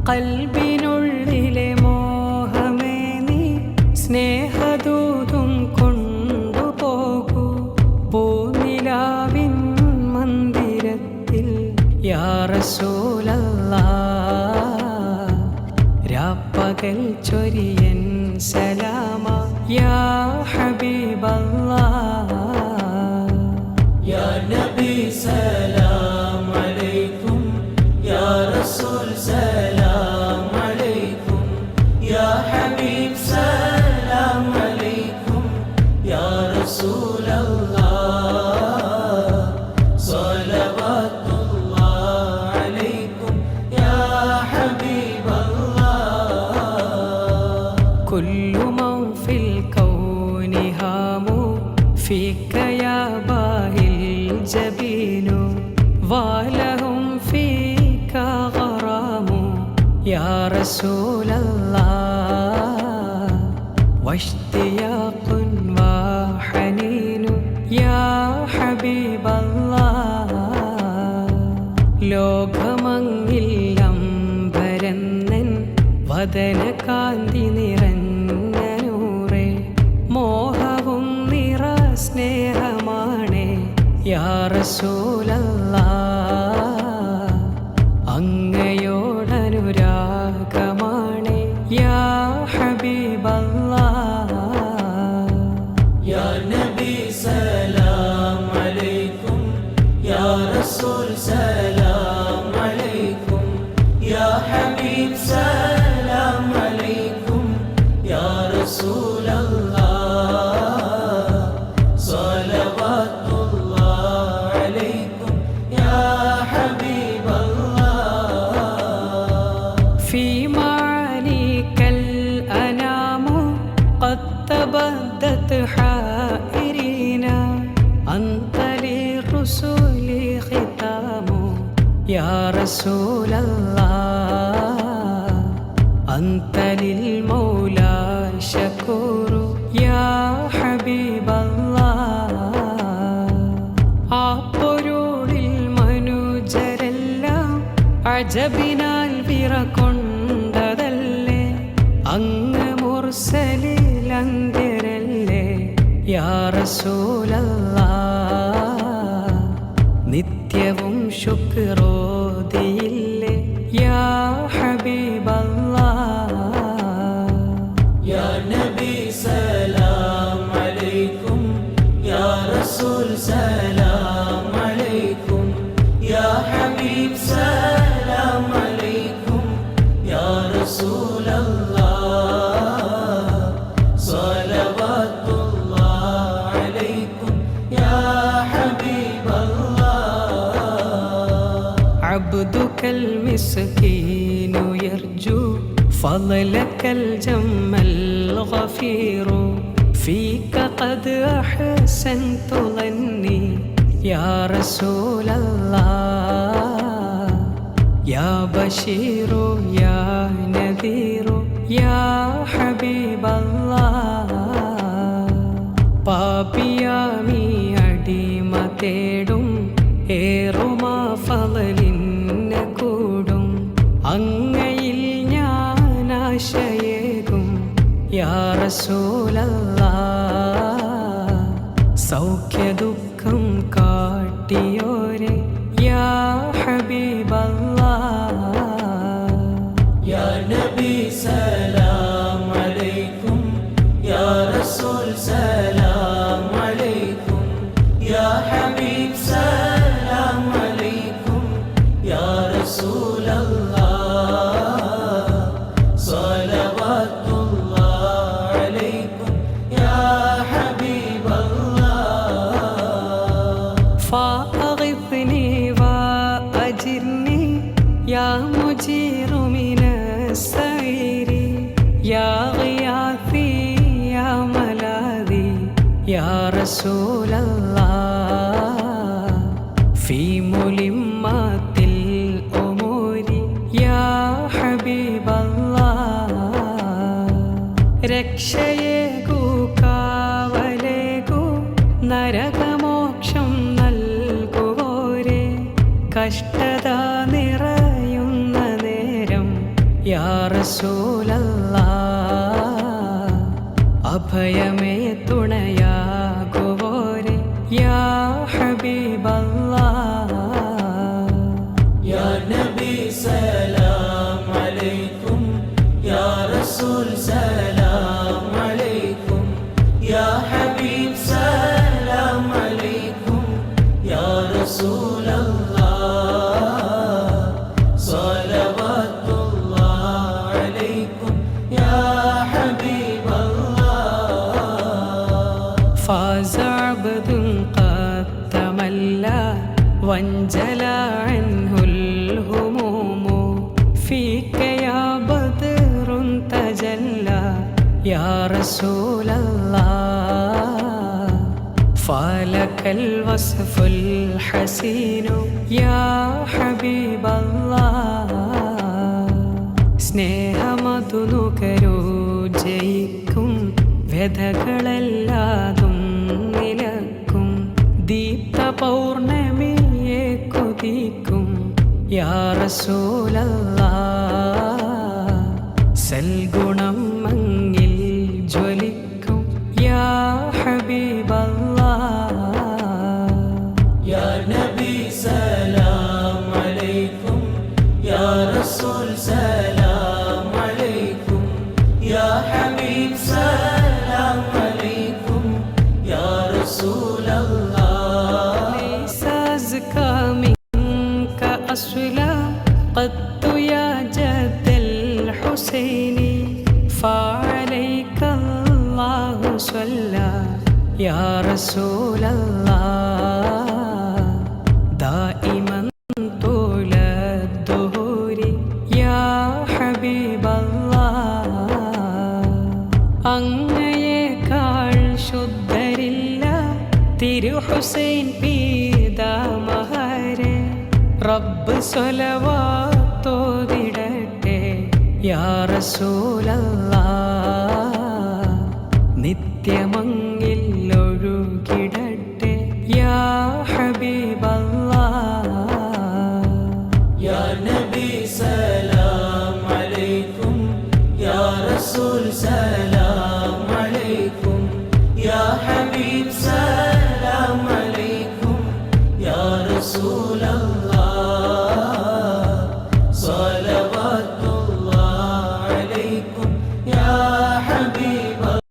കൽബിനുള്ളിലെ മോഹമേ നീ സ്നേഹദൂതും കൊണ്ടുപോകൂ പൂനിലാവിൻ മന്ദിരത്തിൽ യാ റസൂലല്ലാഹ് രാപ്പകൽ ചൊരിയൻ സലാമ യാ ഹബീബല്ലാഹ് യാ നബി സലാം അലൈക്കും യാ റസൂൽ സലാം അലൈക്കും യാ ഹബീബ് സലാം അലൈക്കും യാ റസൂലല്ലാഹ് സ്വലവാത്തുല്ലാഹ് അലൈക്കും യാ ഹബീബല്ലാഹ് കുല്ലു മൻ ഫിൽ കൗനി ഹാമു ഫീക യാ ബാഹിൽ ജബീനു വലഹും ഫീക ഗറാമു യാ റസൂലല്ലാഹ് വഷ്തിയാഖുൻ വഹനീനു യാ ഹബീബല്ലാഹ് ലോകമങ്ങിൽ അമ്പരന്നൻ വദനകാന്തി നിറഞ്ഞ നൂറേ മോഹവും നിറ സ്നേഹമാണേ യാ റസൂലല്ലാഹ് അങ്ങയോടനുരാഗമാണേ യാ ഹബീബല്ലാഹ് യാ നബി സലാം അലൈക്കും യാ റസൂൽ സലാം അലൈക്കും യാ ഹബീബ് സലാം അലൈക്കും യാ റസൂലല്ലാഹ് സ്വലവാത്തുല്ലാഹ് അലൈക്കും യാ ഹബീബല്ലാഹ് في معانيك الأنام قد تبدت حائرين أنت للرسل ختام يا رسول الله أنت للمولى شكور يا حبيب الله ആപ്പൊരുളിൽ മനുജരെല്ലാം അജബിനാൽ വിറകൊണ്ടതല്ലേ അങ്ങ് മുർസലിൽ അന്ത്യരല്ലേ യാ റസൂലല്ലാഹ് നിത്യവും ശുക്രോദിയില്ലേ യാ ഹബീബല്ലാഹ് യാ നബി സലാം അലൈക്കും യാ റസൂൽ സലാം അലൈക്കും യാ ഹബീബ് സലാം അലൈക്കും യാ റസൂലല്ലാഹ് സ്വലവാത്തുല്ലാഹ് അലൈക്കും യാ ഹബീബല്ലാഹ് عبدك المسكين يرجو فضلك الجم الغفير فيك قد أحسنت ظني يا رسول الله يا بشير يا نذير يا حبيب الله പാപിയാമി അടിമ തേടും ഏറുമാ ഫളലിന്ന കൂടും അങ്ങയിൽ ഞാൻ ആശയേകും യാ റസൂലല്ലാഹ് സൗഖ്യ ദുഃഖം കാട്ടിയോരെ യാ ഹബീബല്ലാഹ് യാ നബി സലാം അലൈക്കും യാ റസൂൽ സലാം അലൈക്കും യാ ഹബീബ് സലാം അലൈക്കും യാ റസൂലല്ലാഹ് സ്വലവാത്തുല്ലാഹ് അലൈക്കും യാ ഹബീബല്ലാഹ് فأغثني وأجرني يا مجير من السعير يا غياثي يا ملاذي يا رسول الله في ملمات الأمور يا حبيب الله രക്ഷയേകൂ കാവലേകൂ നരകമോക്ഷം നൽകുവോരെ കഷ്ടത നിറയുന്ന നേരം യാ റസൂലല്ലാഹ്. അഭയമേ തുണയാകുവോരെ യാ ഹബീബല്ലാഹ്. യാ നബി സലാം അലൈക്കും, യാ റസൂൽ സലാം അലൈക്കും, യാ ഹബീബ് സലാം അലൈക്കും, യാ റസൂലല്ലാഹ് സ്വലവാത്തുല്ലാഹ് അലൈക്കും യാ ഹബീബല്ലാഹ്. ഫാസ അബ്ദുൻ ഖദ് തമല്ല വൻജലാ അൻഹുൽ ഹുമൂമു ഫീക യാ ബദ്റുൻ തജല്ല യാ റസൂലല്ലാഹ്. ഫലകൽ വസ്ഫുൽ ഹസീനു യാ ഹബീബല്ലാഹ്. സ്നേഹമതു നുകരൂ ജയിക്കും വ്യഥകളെല്ലാതും നിലക്കും ദീപ്ത പൗർണമിയെ കൊതിക്കും യാ റസൂലല്ലാഹ്. സൽഗുണം മങ്ങിൽ ജ്വലിക്കും യാ ഹബീബല്ലാഹ്. യാ നബി സലാം അലൈക്കും, യാ റസൂൽ സലാം അലൈക്കും, യാ ഹബീബ് സലാം അലൈക്കും, യാ റസൂലല്ലാഹ്. ليس أزكى منك أصلا قدت يا جد الحسين فعليك الله صلى يا رسول الله. دائما طول الدهور يا حبيب الله. അങ്ങയേക്കാൾ ശുദ്ധരില്ല തിരുഹുസൈൻ പീതാമഹരെ റബ്ബ് സ്വലവാത്തോതിടട്ടെ യാ റസൂലല്ലാഹ്. നിത്യമങ്ങിൽ ഒഴുകിടട്ടെ യാ ഹബീബല്ലാഹ്. യാ നബി സലാം അലൈക്കും, യാ റസൂൽ സലാം അലൈക്കും, യാ ഹബീബ് സലാം അലൈക്കും, യാ റസൂലല്ലാഹ്.